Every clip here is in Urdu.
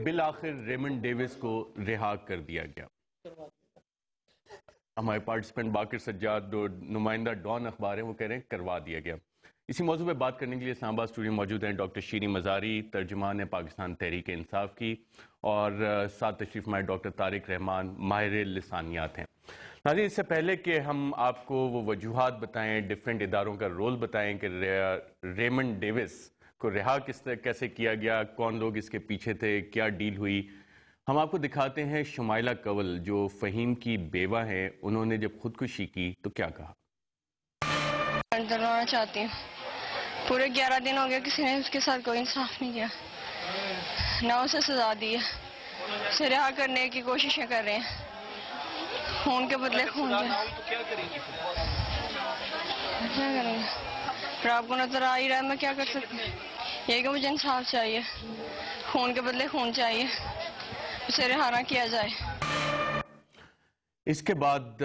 بالآخر ریمنڈ ڈیوس کو رہا کر دیا گیا۔ ہمارے پارٹیسپینٹ باقر سجاد نمائندہ ڈان اخبار ہیں، وہ کہہ رہے ہیں کروا دیا گیا۔ اسی موضوع پہ بات کرنے کے لیے اسلام آباد اسٹوڈیو موجود ہیں ڈاکٹر شیریں مزاری، ترجمان پاکستان تحریک انصاف کی، اور ساتھ تشریف فرمائے ڈاکٹر طارق رحمان، ماہر لسانیات ہیں۔ ناظرین، اس سے پہلے کہ ہم آپ کو وہ وجوہات بتائیں، ڈیفرنٹ اداروں کا رول بتائیں کہ ریمنڈ ڈیوس کو رہا کیسے کیا گیا، کون لوگ اس کے پیچھے تھے، کیا ڈیل ہوئی، ہم آپ کو دکھاتے ہیں شمائلہ کنول جو فہیم کی بیوہ ہیں۔ انہوں نے جب خودکشی کی تو کیا کہا؟ دلوانا چاہتی ہوں، پورے 11 دن ہو گیا کسی نے اس کے ساتھ کوئی انصاف نہیں کیا، نہ اسے سزا دی ہے، اسے رہا کرنے کی کوششیں کر رہے ہیں، خون کے بدلے خون کیا کریں گے؟ پھر آپ کو نظر آ ہی رہا ہے میں کیا کر سکتی ہوں، یہ کہ مجھے انصاف چاہیے، خون کے بدلے خون چاہیے، اسے رہا نہ کیا جائے۔ اس کے بعد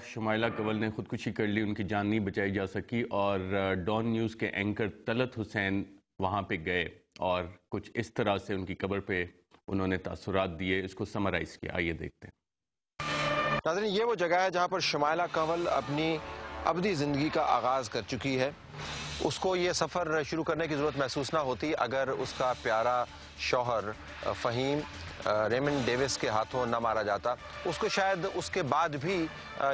شمائلہ کنول نے خودکشی کر لی، ان کی جان نہیں بچائی جا سکی، اور ڈان نیوز کے اینکر طلعت حسین وہاں پہ گئے اور کچھ اس طرح سے ان کی قبر پہ انہوں نے تاثرات دیے، اس کو سمرائز کیا، آئیے دیکھتے ہیں۔ ناظرین، یہ وہ جگہ ہے جہاں پر شمائلہ کنول اپنی ابدی زندگی کا آغاز کر چکی ہے۔ اس کو یہ سفر شروع کرنے کی ضرورت محسوس نہ ہوتی اگر اس کا پیارا شوہر فہیم ریمنڈ ڈیوس کے ہاتھوں نہ مارا جاتا۔ اس کو شاید اس کے بعد بھی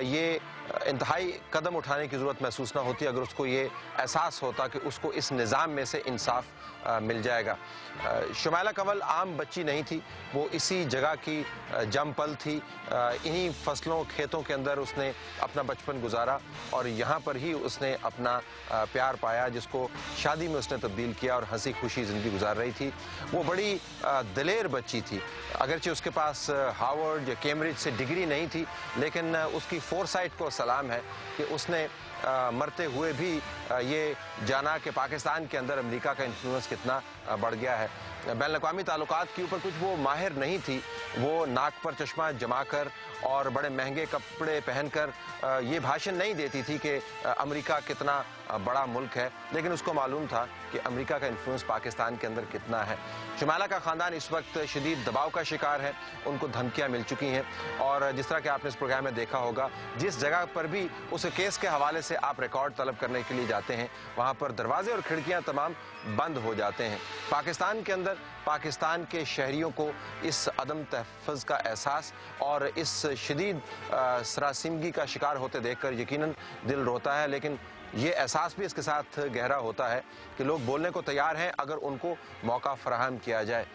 یہ انتہائی قدم اٹھانے کی ضرورت محسوس نہ ہوتی اگر اس کو یہ احساس ہوتا کہ اس کو اس نظام میں سے انصاف مل جائے گا۔ شمائلہ کنول عام بچی نہیں تھی، وہ اسی جگہ کی جم پل تھی، انہی فصلوں کھیتوں کے اندر اس نے اپنا بچپن گزارا، اور یہاں پر ہی اس نے اپنا پیار پایا جس کو شادی میں اس نے تبدیل کیا، اور ہنسی خوشی زندگی گزار رہی تھی۔ وہ بڑی دلیر بچی تھی، اگرچہ اس کے پاس ہارورڈ یا کیمبرج سے ڈگری نہیں تھی، لیکن اس کی فور سائٹ کو سلام ہے کہ اس نے مرتے ہوئے بھی یہ جانا کہ پاکستان کے اندر امریکہ کا انفلوئنس کتنا بڑھ گیا ہے۔ بین الاقوامی تعلقات کے اوپر کچھ وہ ماہر نہیں تھی، وہ ناک پر چشمہ جما کر اور بڑے مہنگے کپڑے پہن کر یہ بھاشن نہیں دیتی تھی کہ امریکہ کتنا بڑا ملک ہے، لیکن اس کو معلوم تھا کہ امریکہ کا انفلوئنس پاکستان کے اندر کتنا ہے۔ شمائلہ کا خاندان اس وقت شدید دباؤ کا شکار ہے، ان کو دھمکیاں مل چکی ہیں، اور جس طرح کہ آپ نے اس پروگرام میں دیکھا ہوگا، جس جگہ پر بھی اس کیس کے حوالے سے آپ ریکارڈ طلب کرنے کے لیے جاتے ہیں، وہاں پر دروازے اور کھڑکیاں تمام بند ہو جاتے ہیں۔ پاکستان کے اندر پاکستان کے شہریوں کو اس عدم تحفظ کا احساس اور اس شدید سراسیمگی کا شکار ہوتے دیکھ کر یقیناً دل روتا ہے، لیکن یہ احساس بھی اس کے ساتھ گہرا ہوتا ہے کہ لوگ بولنے کو تیار ہیں اگر ان کو موقع فراہم کیا جائے۔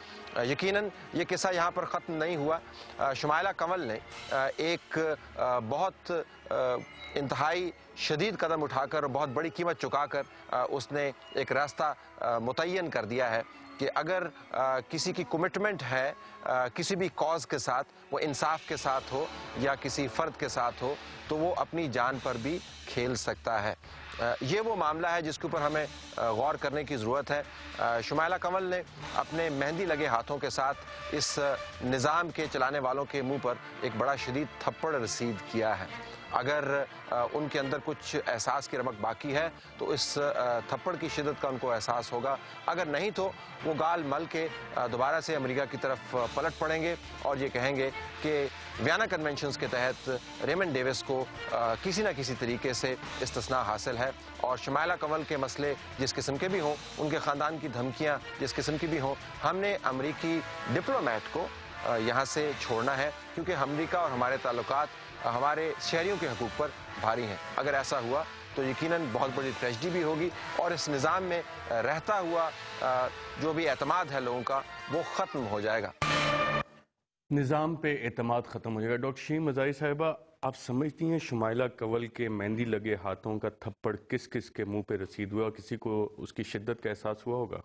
یقیناً یہ قصہ یہاں پر ختم نہیں ہوا۔ شمائلہ کنول نے ایک بہت انتہائی شدید قدم اٹھا کر، بہت بڑی قیمت چکا کر اس نے ایک راستہ متعین کر دیا ہے کہ اگر کسی کی کمٹمنٹ ہے کسی بھی کاز کے ساتھ، وہ انصاف کے ساتھ ہو یا کسی فرد کے ساتھ ہو، تو وہ اپنی جان پر بھی کھیل سکتا ہے۔ یہ وہ معاملہ ہے جس کے اوپر ہمیں غور کرنے کی ضرورت ہے۔ شمائلہ کنول نے اپنے مہندی لگے ہاتھوں کے ساتھ اس نظام کے چلانے والوں کے منہ پر ایک بڑا شدید تھپڑ رسید کیا ہے۔ اگر ان کے اندر کچھ احساس کی رمق باقی ہے تو اس تھپڑ کی شدت کا ان کو احساس ہوگا، اگر نہیں تو وہ گال مل کے دوبارہ سے امریکہ کی طرف پلٹ پڑیں گے اور یہ کہیں گے کہ ویانا کنونشنز کے تحت ریمنڈ ڈیوس کو کسی نہ کسی طریقے سے استثناء حاصل ہے، اور شمائلہ کنول کے مسئلے جس قسم کے بھی ہوں، ان کے خاندان کی دھمکیاں جس قسم کی بھی ہوں، ہم نے امریکی ڈپلومیٹ کو یہاں سے چھوڑنا ہے، کیونکہ امریکہ اور ہمارے تعلقات ہمارے شہریوں کے حقوق پر بھاری ہیں۔ اگر ایسا ہوا تو یقیناً بہت بڑی ٹریجڈی بھی ہوگی، اور اس نظام میں رہتا ہوا جو بھی اعتماد ہے لوگوں کا وہ ختم ہو جائے گا۔ نظام پہ اعتماد ختم ہو جائے گا۔ ڈاکٹر شیریں مزاری صاحبہ، آپ سمجھتی ہیں شمائلہ کنول کے مہندی لگے ہاتھوں کا تھپڑ کس کس کے منہ پہ رسید ہوا؟ کسی کو اس کی شدت کا احساس ہوا ہوگا؟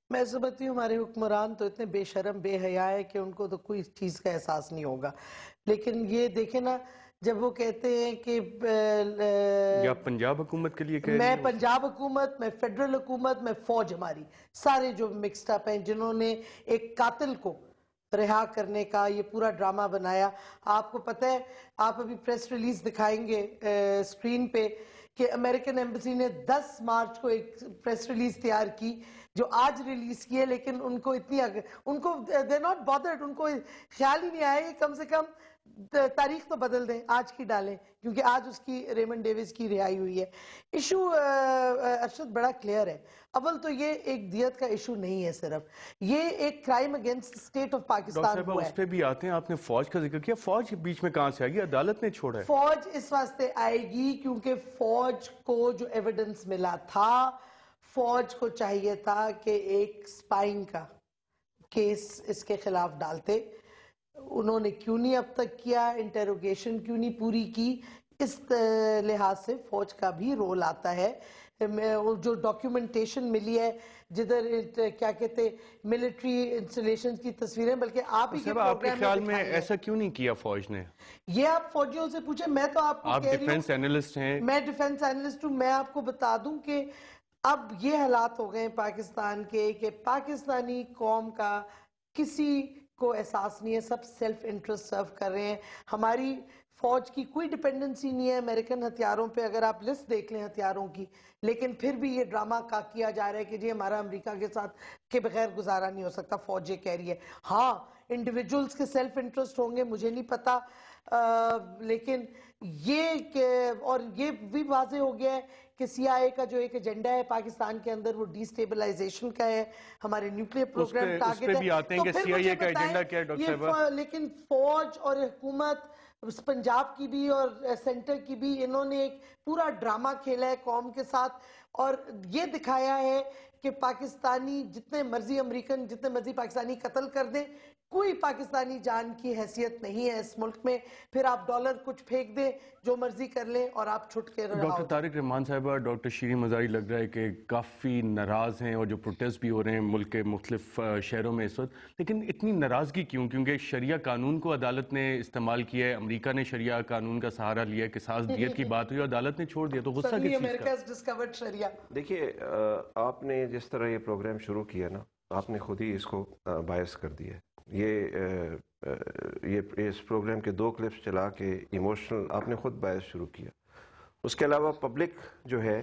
میں سمجھتی ہوں ہمارے حکمران تو اتنے بے شرم بے حیا ہے کہ ان کو تو کوئی چیز کا احساس نہیں ہوگا، لیکن یہ دیکھیں نا، جب وہ کہتے ہیں کہ یا پنجاب حکومت کے لیے کہہ رہی میں ہیں؟ پنجاب حکومت، میں فیڈرل حکومت، میں فوج، ہماری سارے جو مکسڈ اپ ہیں جنہوں نے ایک قاتل کو رہا کرنے کا یہ پورا ڈرامہ بنایا۔ آپ کو پتہ ہے، آپ ابھی پریس ریلیز دکھائیں گے اسکرین پہ کہ امریکن ایمبیسی نے 10 مارچ کو ایک پریس ریلیز تیار کی جو آج ریلیز کی ہے، لیکن ان کو ان کو they're not bothered، ان کو خیال ہی نہیں آیا کہ کم سے کم تاریخ تو بدل دیں، آج کی ڈالیں، کیونکہ آج اس کی ریمنڈ ڈیوس کی رہائی ہوئی ہے۔ ایشو ارشد بڑا کلیئر ہے۔ اول تو یہ ایک دیت کا ایشو نہیں ہے، صرف یہ ایک crime against state of doctor Pakistan صاحبہ ہوا ہے۔ اس پہ بھی آتے ہیں، آپ نے فوج کا ذکر کیا، فوج بیچ میں کہاں سے آئے گی؟ عدالت نے چھوڑا ہے۔ فوج اس واسطے آئے گی کیونکہ فوج کو جو ایویڈنس ملا تھا، فوج کو چاہیے تھا کہ ایک سپائنگ کا کیس اس کے خلاف ڈالتے، انہوں نے کیوں نہیں اب تک کیا، انٹیروگیشن کیوں نہیں پوری کی، اس لحاظ سے فوج کا بھی رول آتا ہے۔ جو ڈاکیومنٹیشن ملی ہے جدھر کیا کہتے ملٹری انسٹالیشن کی تصویریں، بلکہ آپ ہی کے صاحبہ آپ کے پروگرام خیال میں میں دکھائی ہیں۔ ایسا کیوں نہیں کیا فوج نے؟ یہ آپ فوجیوں سے پوچھیں، میں تو آپ کو آپ کہہ رہی ڈیفنس ہوں، اینالسٹ ہیں۔ میں ڈیفنس اینالسٹ ہوں، میں آپ کو بتا دوں کہ اب یہ حالات ہو گئے ہیں پاکستان کے کہ پاکستانی قوم کا کسی کو احساس نہیں ہے، سب سیلف انٹرسٹ سرو کر رہے ہیں۔ ہماری فوج کی کوئی ڈیپینڈنسی نہیں ہے امریکن ہتھیاروں پہ، اگر آپ لسٹ دیکھ لیں ہتھیاروں کی، لیکن پھر بھی یہ ڈرامہ کا کیا جا رہا ہے کہ جی ہمارا امریکہ کے ساتھ کے بغیر گزارا نہیں ہو سکتا، فوج یہ کہہ رہی ہے۔ ہاں انڈیویجولز کے سیلف انٹرسٹ ہوں گے، مجھے نہیں پتا، لیکن اور یہ بھی واضح ہو گیا ہے کہ سی آئی اے کا جو ایک ایجنڈا ہے پاکستان کے اندر وہ ڈی اسٹیبلائزیشن کا ہے، ہمارے نیوکلیر پروگرام اس ٹارگٹ پہ ہے۔ بھی آتے ہیں تو کہ پھر سی آئی اے مجھے کا ایجنڈا کیا ہے ڈاکٹر صاحبہ؟ لیکن فوج اور حکومت پنجاب کی بھی اور سینٹر کی بھی، انہوں نے ایک پورا ڈرامہ کھیلا ہے قوم کے ساتھ، اور یہ دکھایا ہے کہ پاکستانی جتنے مرضی امریکن جتنے مرضی پاکستانی قتل کر دیں، کوئی پاکستانی جان کی حیثیت نہیں ہے اس ملک میں، پھر آپ ڈالر کچھ پھینک دیں، جو مرضی کر لیں اور آپ چھٹ کے رہا ڈاکٹر ہو جائیں۔ طارق رحمان صاحبہ، ڈاکٹر شیریں مزاری لگ رہا ہے کہ کافی ناراض ہیں، اور جو پروٹیسٹ بھی ہو رہے ہیں ملک کے مختلف شہروں میں اس وقت، لیکن اتنی ناراضگی کیوں؟ کیونکہ شریعہ قانون کو عدالت نے استعمال کیا ہے، امریکہ نے شریعہ قانون کا سہارا لیا ہے، قصاص دیت کی بات ہوئی، عدالت نے چھوڑ دیا، تو غصہ Suddenly کس چیز America کا؟ has discovered Sharia۔ دیکھیے آپ نے جس طرح یہ پروگرام شروع کیا نا، آپ نے خود ہی اس کو باعث کر دیا ہے۔ یہ اس پروگرام کے 2 کلپس چلا کے ایموشنل آپ نے خود باعث شروع کیا۔ اس کے علاوہ پبلک جو ہے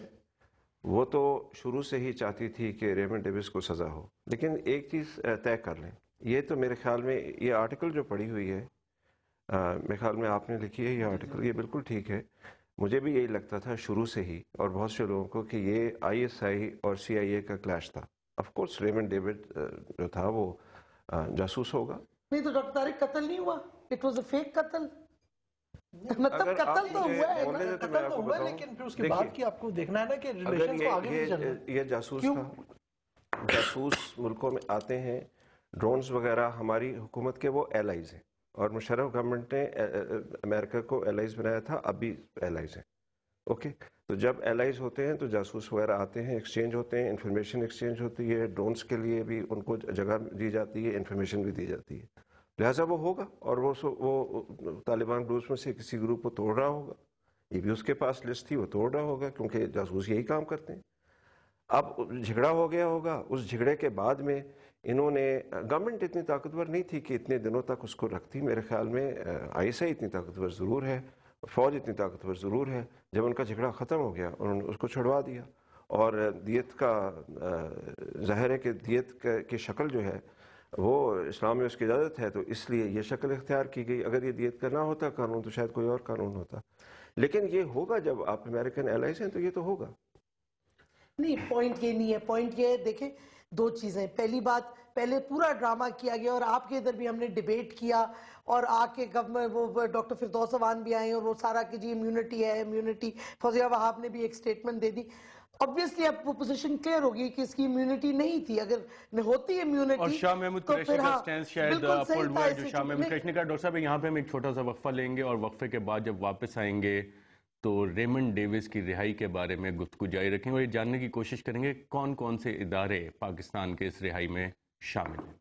وہ تو شروع سے ہی چاہتی تھی کہ ریمنڈ ڈیوس کو سزا ہو، لیکن ایک چیز طے کر لیں، یہ تو میرے خیال میں یہ آرٹیکل جو پڑھی ہوئی ہے، میرے خیال میں آپ نے لکھی ہے یہ آرٹیکل، یہ بالکل ٹھیک ہے۔ مجھے بھی یہی لگتا تھا شروع سے ہی، اور بہت سے لوگوں کو، کہ یہ آئی ایس آئی اور سی آئی اے کا کلیش تھا۔ آف کورس ریمنڈ ڈیوڈ جو تھا وہ جاسوس ہوگا۔ نہیں تو ڈاکٹر طارق قتل نہیں ہوا، اٹ واز اے فیک قتل، مطلب اگر آپ قتل تو مجھے ہوا ہے بولنے نا، دیں تو میں قتل آپ تو کو ہوا ہے، بتاؤں۔ لیکن پھر اس کے دیکھیے، بعد کی آپ کو دیکھنا ہے نا کہ اگر ریلیشنز کو آگے نہیں چلنا۔ یہ جاسوس تھا، جاسوس ملکوں میں آتے ہیں، ڈرونز وغیرہ ہماری حکومت کے وہ ایلائز ہیں، اور مشرف گورنمنٹ نے امریکہ کو ایلائز بنایا تھا، اب بھی ایلائز ہیں۔ اوکے، تو جب ایلائز ہوتے ہیں تو جاسوس وغیرہ آتے ہیں، ایکسچینج ہوتے ہیں، انفارمیشن ایکسچینج ہوتی ہے، ڈرونز کے لیے بھی ان کو جگہ دی جاتی ہے، انفارمیشن بھی دی جاتی ہے، لہٰذا وہ ہوگا، اور وہ طالبان گروپس میں سے کسی گروپ کو توڑ رہا ہوگا، یہ بھی اس کے پاس لسٹ تھی، وہ توڑ رہا ہوگا، کیونکہ جاسوس یہی کام کرتے ہیں۔ اب جھگڑا ہو گیا ہوگا، اس جھگڑے کے بعد میں انہوں نے، گورنمنٹ اتنی طاقتور نہیں تھی کہ اتنے دنوں تک اس کو رکھتی، میرے خیال میں آئی ایس آئی اتنی طاقتور ضرور ہے، فوج اتنی طاقتور ضرور ہے، جب ان کا جھگڑا ختم ہو گیا انہوں نے اس کو چھڑوا دیا، اور دیت کا ظاہر ہے کہ دیت کی شکل جو ہے وہ اسلام میں اس کی اجازت ہے، تو اس لیے یہ شکل اختیار کی گئی۔ اگر یہ دیت کا نہ ہوتا قانون تو شاید کوئی اور قانون ہوتا، لیکن یہ ہوگا جب آپ امریکن ایلائز ہیں تو یہ تو ہوگا۔ نہیں، پوائنٹ یہ نہیں ہے، پوائنٹ یہ ہے، دیکھیں 2 چیزیں، پہلی بات، پہلے پورا ڈرامہ کیا گیا، اور آپ کے ادھر بھی ہم نے ڈیبیٹ کیا، اور آ کے وہ ڈاکٹر فردوس اوان بھی آئے، اور وہ سارا کہ جی امیونٹی ہے، امیونٹی، فوزیہ وہاب نے بھی ایک سٹیٹمنٹ دے دی۔ obviously اب وہ پوزیشن کلیئر ہوگی کہ اس کی امیونٹی نہیں تھی، اگر ہوتی امیونٹی اور شاہ محمود تو قریشی پھر کا ہاں سٹینس شاید بالکل صحیح پولڈ تھا، ہوا ہے اس جو سے شاہ محمود قریشی نے کہا۔ ڈاکٹر صاحب یہاں پہ ہم ایک چھوٹا سا وقفہ لیں گے، اور وقفے کے بعد جب واپس آئیں گے تو ریمنڈ ڈیوس کی رہائی کے بارے میں گفتگو جاری رکھیں گے، اور یہ جاننے کی کوشش کریں گے کون کون سے ادارے پاکستان کے اس رہائی میں شامل ہیں۔